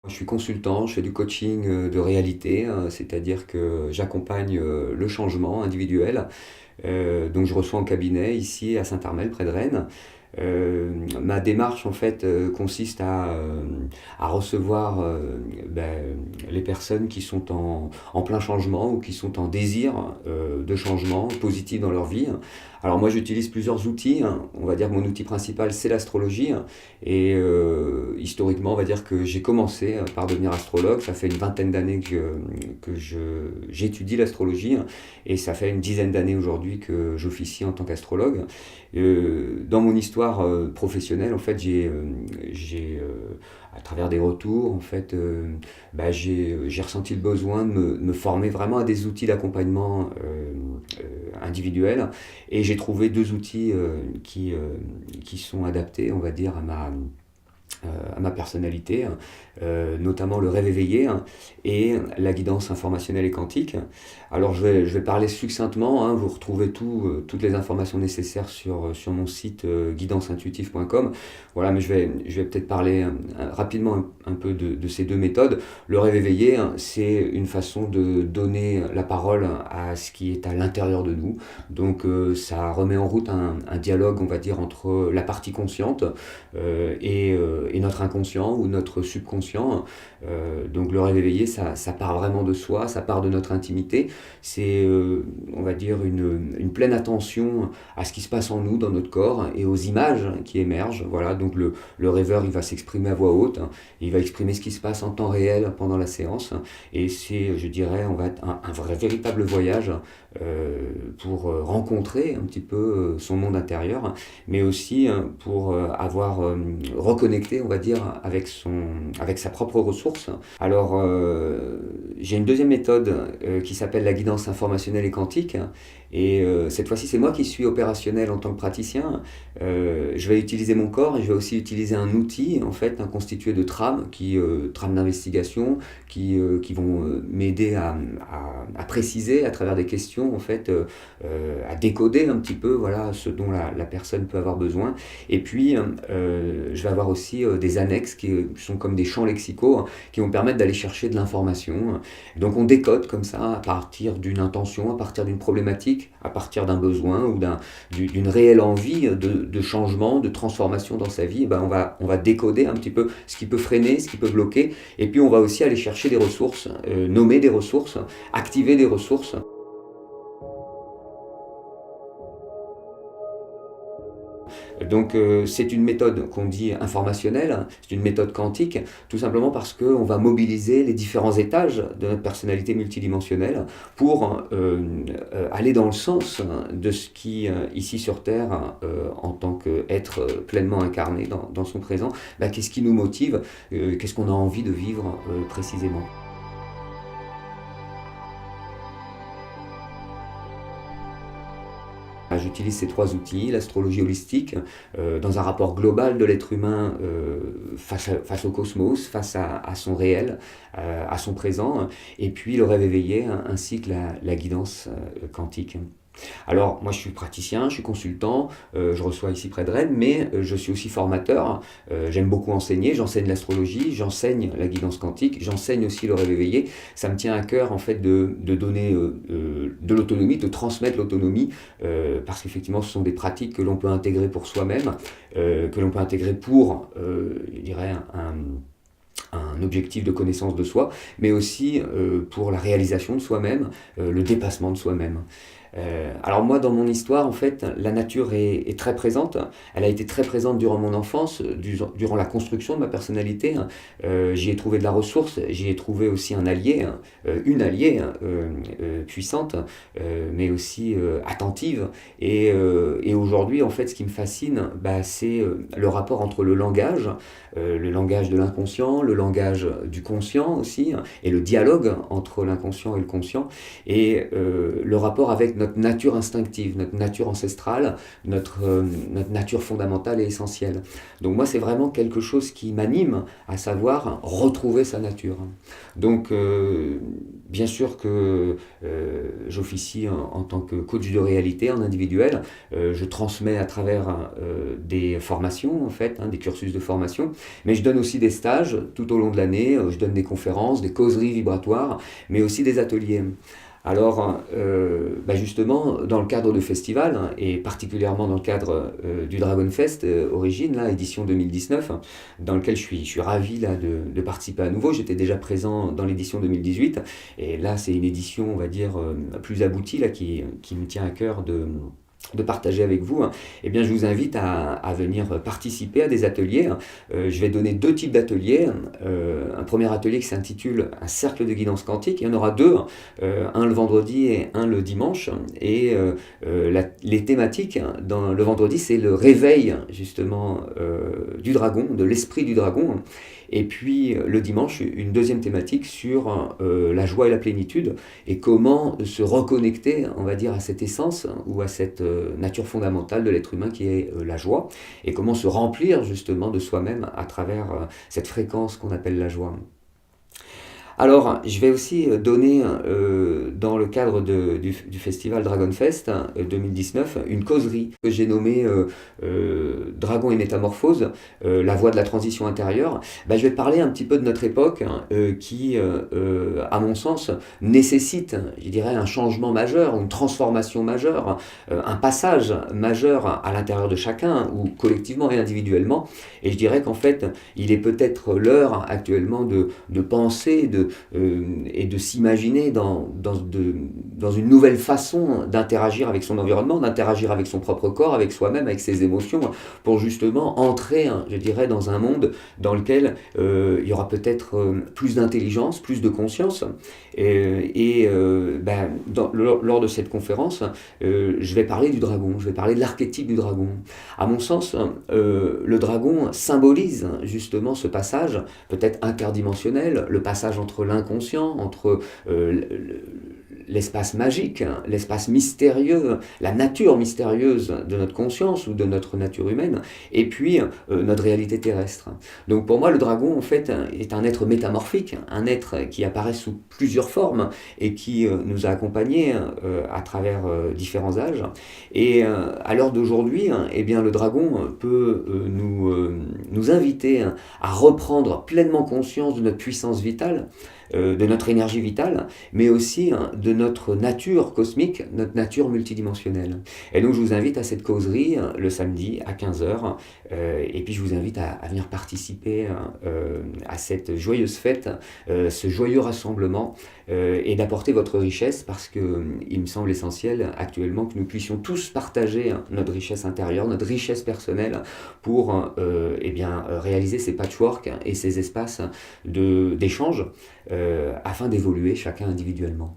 Je suis consultant, je fais du coaching de réalité, c'est-à-dire que j'accompagne le changement individuel. Donc je reçois en cabinet ici à Saint-Armel, près de Rennes. Ma démarche en fait consiste à recevoir les personnes qui sont en plein changement ou qui sont en désir de changement positif dans leur vie. Alors moi j'utilise plusieurs outils, hein. On va dire que mon outil principal c'est l'astrologie et historiquement on va dire que j'ai commencé par devenir astrologue. Ça fait une vingtaine d'années j'étudie l'astrologie et ça fait une dizaine d'années aujourd'hui que j'officie en tant qu'astrologue. Dans mon histoire professionnelle, en fait, à travers des retours, en fait, j'ai ressenti le besoin de me former vraiment à des outils d'accompagnement individuel. Et j'ai trouvé deux outils qui sont adaptés, on va dire, à ma personnalité, notamment le rêve éveillé et la guidance informationnelle et quantique. Alors je vais parler succinctement, vous retrouvez toutes les informations nécessaires sur mon site guidanceintuitive.com. Voilà, mais je vais peut-être parler rapidement un peu de ces deux méthodes. Le rêve éveillé, c'est une façon de donner la parole à ce qui est à l'intérieur de nous. Donc ça remet en route un dialogue, on va dire, entre la partie consciente et notre inconscient ou notre subconscient. Donc le rêve éveillé, ça part vraiment de soi, ça part de notre intimité. C'est, on va dire, une pleine attention à ce qui se passe en nous, dans notre corps, et aux images qui émergent. Voilà, donc le rêveur, il va s'exprimer à voix haute, il va exprimer ce qui se passe en temps réel pendant la séance. Et c'est, je dirais, on va être un vrai, véritable voyage pour rencontrer un petit peu son monde intérieur, mais aussi pour avoir reconnecté, on va dire, avec sa propre ressource. Alors, j'ai une deuxième méthode qui s'appelle la guidance informationnelle et quantique. Et cette fois-ci, c'est moi qui suis opérationnel en tant que praticien. Je vais utiliser mon corps et je vais aussi utiliser un outil, en fait, constitué de trames, trames d'investigation, qui vont m'aider à préciser à travers des questions, en fait, à décoder un petit peu, voilà, ce dont la personne peut avoir besoin. Et puis, je vais avoir aussi des annexes qui sont comme des champs lexicaux qui vont permettre d'aller chercher de l'information. Donc on décode comme ça à partir d'une intention, à partir d'une problématique, à partir d'un besoin ou d'une réelle envie de changement, de transformation dans sa vie. On va décoder un petit peu ce qui peut freiner, ce qui peut bloquer. Et puis on va aussi aller chercher des ressources, nommer des ressources, activer des ressources. Donc c'est une méthode qu'on dit informationnelle, c'est une méthode quantique, tout simplement parce qu'on va mobiliser les différents étages de notre personnalité multidimensionnelle pour aller dans le sens de ce qui, ici sur Terre, en tant qu'être pleinement incarné dans son présent, qu'est-ce qui nous motive, qu'est-ce qu'on a envie de vivre précisément. J'utilise ces trois outils, l'astrologie holistique, dans un rapport global de l'être humain face au cosmos, face à son réel, à son présent, et puis le rêve éveillé, ainsi que la guidance quantique. Alors, moi je suis praticien, je suis consultant, je reçois ici près de Rennes, mais je suis aussi formateur. J'aime beaucoup enseigner, j'enseigne l'astrologie, j'enseigne la guidance quantique, j'enseigne aussi le rêve éveillé. Ça me tient à cœur en fait de donner de l'autonomie, de transmettre l'autonomie, parce qu'effectivement ce sont des pratiques que l'on peut intégrer pour soi-même, que l'on peut intégrer pour, je dirais, un objectif de connaissance de soi, mais aussi pour la réalisation de soi-même, le dépassement de soi-même. Alors moi, dans mon histoire, en fait, la nature est très présente. Elle a été très présente durant mon enfance, durant la construction de ma personnalité. J'y ai trouvé de la ressource, j'y ai trouvé aussi un allié, une alliée puissante, mais aussi attentive. Et aujourd'hui, en fait, ce qui me fascine, c'est le rapport entre le langage de l'inconscient, le langage du conscient aussi, et le dialogue entre l'inconscient et le conscient, et le rapport avec notre nature instinctive, notre nature ancestrale, notre nature fondamentale et essentielle. Donc moi, c'est vraiment quelque chose qui m'anime, à savoir retrouver sa nature. Donc, bien sûr que j'officie en tant que coach de réalité en individuel. Je transmets à travers des formations, en fait, des cursus de formation, mais je donne aussi des stages tout au long de l'année. Je donne des conférences, des causeries vibratoires, mais aussi des ateliers. Alors, justement, dans le cadre de festivals, et particulièrement dans le cadre du Dragon Fest Origine, là, édition 2019, dans lequel je suis ravi là, de participer à nouveau. J'étais déjà présent dans l'édition 2018, et là, c'est une édition, on va dire, plus aboutie, là, qui me tient à cœur de partager avec vous, eh bien, je vous invite à venir participer à des ateliers. Je vais donner 2 types d'ateliers. Un premier atelier qui s'intitule Un cercle de guidance quantique. Il y en aura 2, un le vendredi et un le dimanche. Et les thématiques, dans le vendredi, c'est le réveil justement du dragon, de l'esprit du dragon. Et puis le dimanche, une deuxième thématique sur la joie et la plénitude et comment se reconnecter, on va dire, à cette essence ou à cette nature fondamentale de l'être humain qui est la joie et comment se remplir justement de soi-même à travers cette fréquence qu'on appelle la joie. Alors, je vais aussi donner, dans le cadre du festival Dragon Fest 2019, une causerie que j'ai nommée Dragon et Métamorphose, la voie de la transition intérieure. Je vais parler un petit peu de notre époque qui, à mon sens, nécessite, je dirais, un changement majeur, une transformation majeure, un passage majeur à l'intérieur de chacun, ou collectivement et individuellement. Et je dirais qu'en fait, il est peut-être l'heure actuellement de penser, et de s'imaginer dans une nouvelle façon d'interagir avec son environnement, d'interagir avec son propre corps, avec soi-même, avec ses émotions, pour justement entrer, je dirais, dans un monde dans lequel il y aura peut-être plus d'intelligence, plus de conscience. Lors de cette conférence, je vais parler du dragon, je vais parler de l'archétype du dragon. À mon sens, le dragon symbolise justement ce passage, peut-être interdimensionnel, le passage entre l'inconscient, entre l'espace magique, l'espace mystérieux, la nature mystérieuse de notre conscience ou de notre nature humaine, et puis notre réalité terrestre. Donc pour moi, le dragon, en fait, est un être métamorphique, un être qui apparaît sous plusieurs formes et qui nous a accompagnés à travers différents âges. Et à l'heure d'aujourd'hui, eh bien, le dragon peut nous inviter à reprendre pleinement conscience de notre puissance vitale, de notre énergie vitale, mais aussi de notre nature cosmique, notre nature multidimensionnelle. Et donc je vous invite à cette causerie le samedi à 15h, et puis je vous invite à venir participer à cette joyeuse fête, ce joyeux rassemblement, et d'apporter votre richesse, parce que il me semble essentiel actuellement que nous puissions tous partager notre richesse intérieure, notre richesse personnelle, pour réaliser ces patchworks et ces espaces d'échange, afin d'évoluer chacun individuellement.